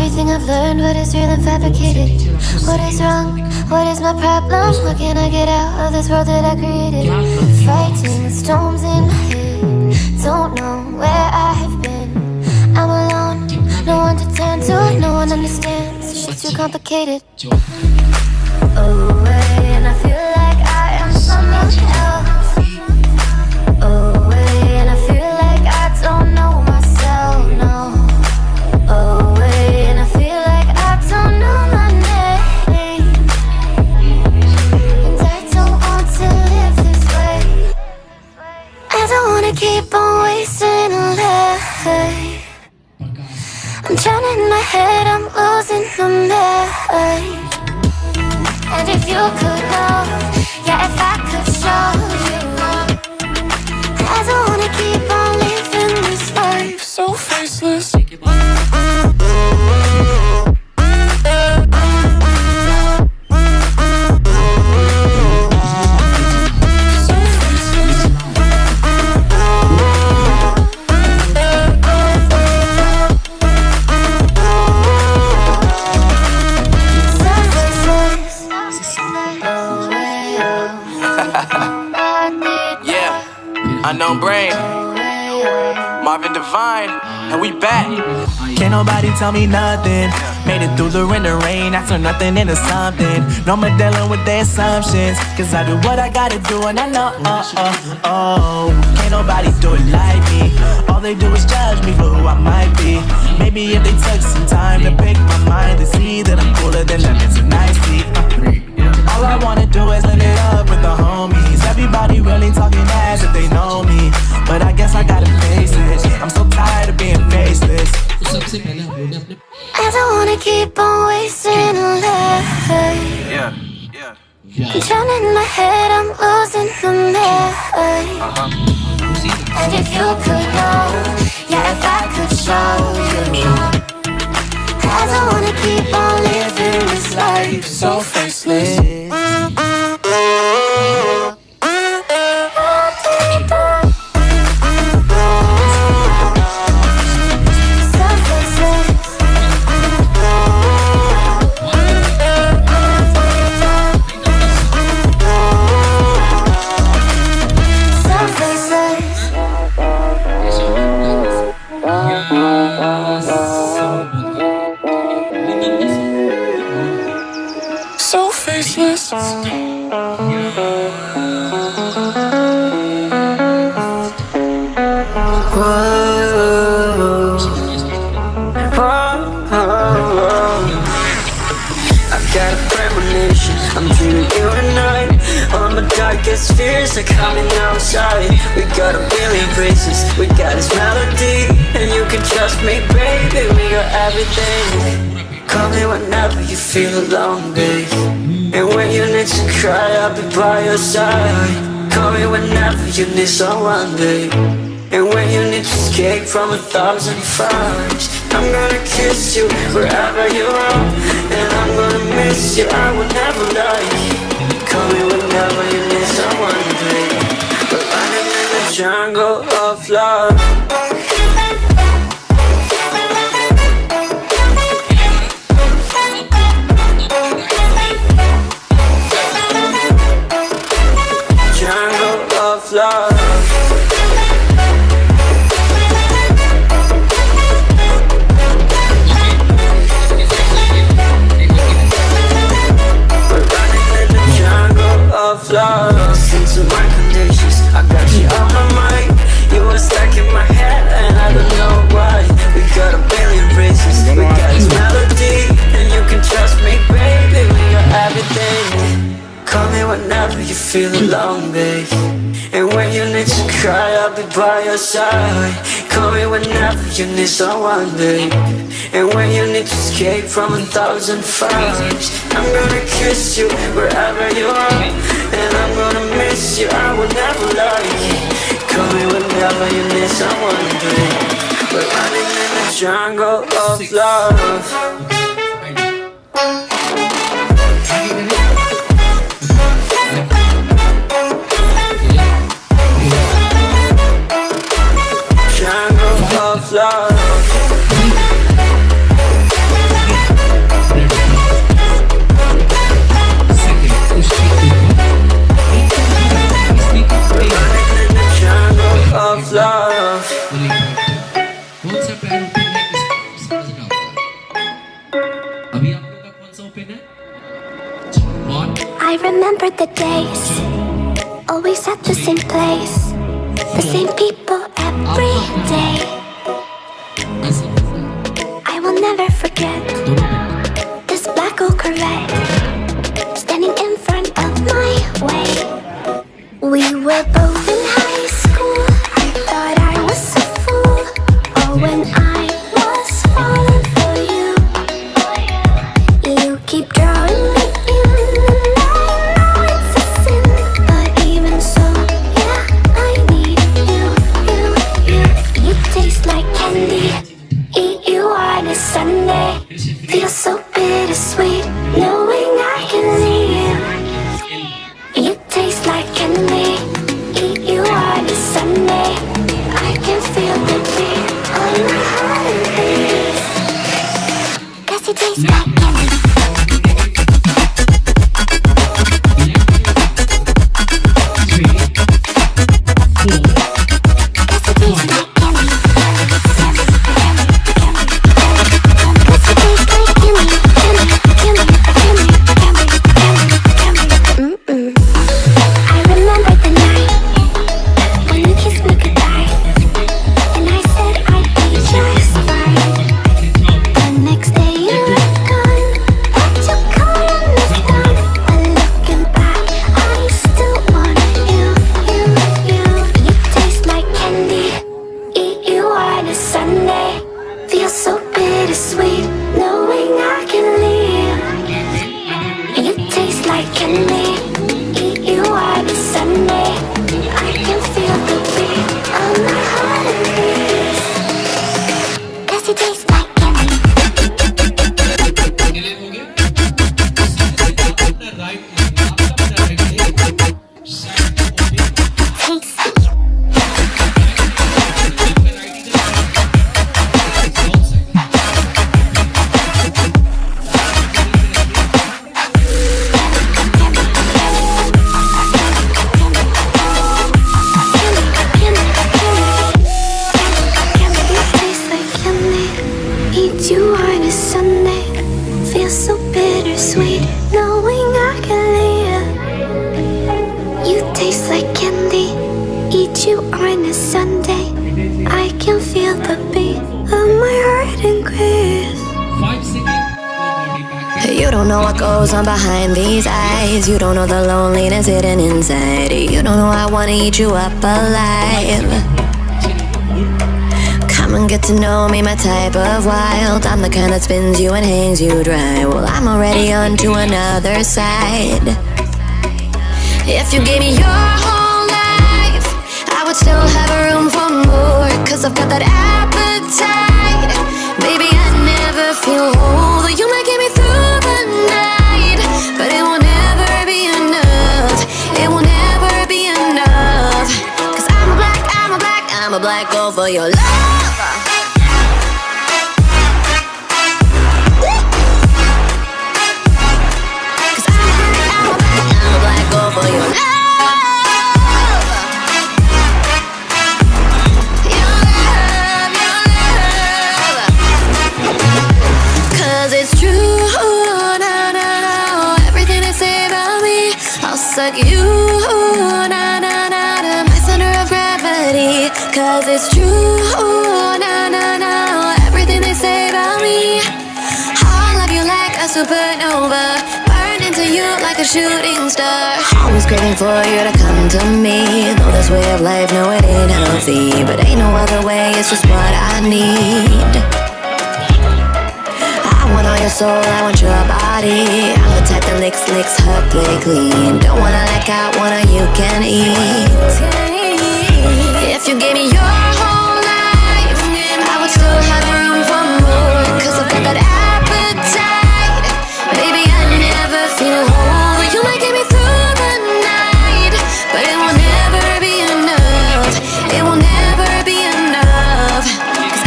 Everything I've learned, what is real and fabricated? What is wrong? What is my problem? How can I get out of this world that I created? Fighting with storms in my head. Don't know where I have been. I'm alone, no one to turn to, no one understands. Shit's too complicated. Away, and I feel like I am someone else. Away, and I feel like I don't know myself, no. Away, and I feel like I don't know my name. And I don't want to live this way. I don't wanna keep on wasting a life. I'm drowning in my head, I'm losing my mind. And if you could know, yeah, if I could show you, I don't wanna keep on living this life so faceless. Unknown brain, Marvin Divine, and we back. Can't nobody tell me nothing. Made it through the rain, I turn nothing into something. No more dealing with their assumptions, cause I do what I gotta do and I know, can't nobody do it like me. All they do is judge me for who I might be. Maybe if they took some time to pick my mind, they see that I'm cooler than lemons and iced tea. All I wanna do is live it up with the homies. Everybody really talking as if they know me, but I guess I gotta face it. I'm so tired of being faceless. I don't wanna keep on wasting a life. I'm drowning in my head, I'm losing my mind. And if you could know, yeah, if I could show you, I don't wanna keep on living this life so faceless. So faceless. I'm dreaming you and I. All my darkest fears are coming outside. We got a billion races, we got this melody. And you can trust me, baby, we got everything. Call me whenever you feel alone, babe. And when you need to cry, I'll be by your side. Call me whenever you need someone, babe. And when you need to escape from 1,000 fires, I'm gonna kiss you wherever you are. And I'm gonna miss you, I will never lie. Call me whenever you need someone, babe. We're running in the jungle of love. Jungle of love. Of love, into my conditions, I got you on my mind. You were stuck in my head and I don't know why. We got a billion races, we got this melody. And you can trust me, baby, we got everything. Call me whenever you feel alone, babe. And when you need to cry, I'll be by your side. Call me whenever you need someone, babe. And when you need to escape from 1,000 fires, I'm gonna kiss you wherever you are. And I'm gonna miss you, I will never lie. Call me whenever you need someone, babe. We're running in the jungle of love. Jungle of love. days, always at the same place, the same people every day. I will never forget this black old Corvette standing in front of my way. We were both in high school. I thought I was a fool. Oh, when I was falling for you. You keep drawing me in, and I know it's a sin. But even so, yeah, I need you. You taste like candy. Eat you on a Sunday. Feel so bittersweet, knowing I can leave. You taste like candy. Eat you on a Sunday. I can feel the beat on my heart and beat. Does it taste like candy? Does it taste like candy? I remember the night when you kissed me goodbye, and I said I'd be just fine. The next day you were gone, but your kindness gone. But looking back, I still want you. You taste like candy. Eat you on a Sunday. Feel so bittersweet, knowing I can leave. You taste like candy. Eat you on a Sunday. I can feel the beat on my heart and beat. Does it taste like candy? Tasty. Eat you on a Sunday. Feel so bittersweet, knowing I can leave. You taste like candy. Eat you on a Sunday. I can feel the beat of my heart increase. You don't know what goes on behind these eyes. You don't know the loneliness hidden inside. You don't know I wanna eat you up alive. Come and get to know me, my type of wild. I'm the kind that spins you and hangs you dry. Well, I'm already on to another side. If you gave me your whole life, I would still have room for more. Cause I've got that appetite. Baby, I never feel whole. You might get me through the night, but it will never be enough. It will never be enough. Cause I'm a black girl for your love. For your love, your love. 'Cause it's true, no, everything they say about me, I'll suck you, no, my center of gravity. 'Cause it's true, no, everything they say about me, I'll love you like a supernova. To you like a shooting star. Always craving for you to come to me. Know this way of life, no it ain't healthy, but ain't no other way, it's just what I need. I want all your soul, I want your body. I'm the type that licks her play clean. Don't wanna like out, wanna you can eat. If you gave me your whole life, I would still have room for more. 'Cause I've got that appetite. Baby, I never feel whole. You might get me through the night, but it will never be enough. It will never be enough. 'Cause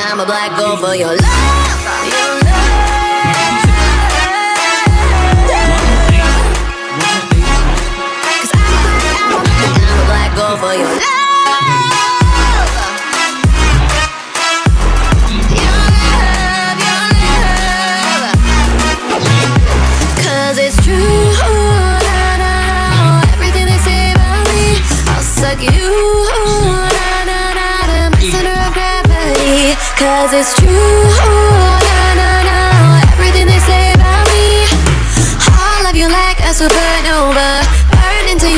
I'm a black girl for your love. Your love. 'Cause I'm a black girl for your love. It's true, na na na, my center of gravity. 'Cause it's true, na na na, everything they say about me. I'll love you like a supernova.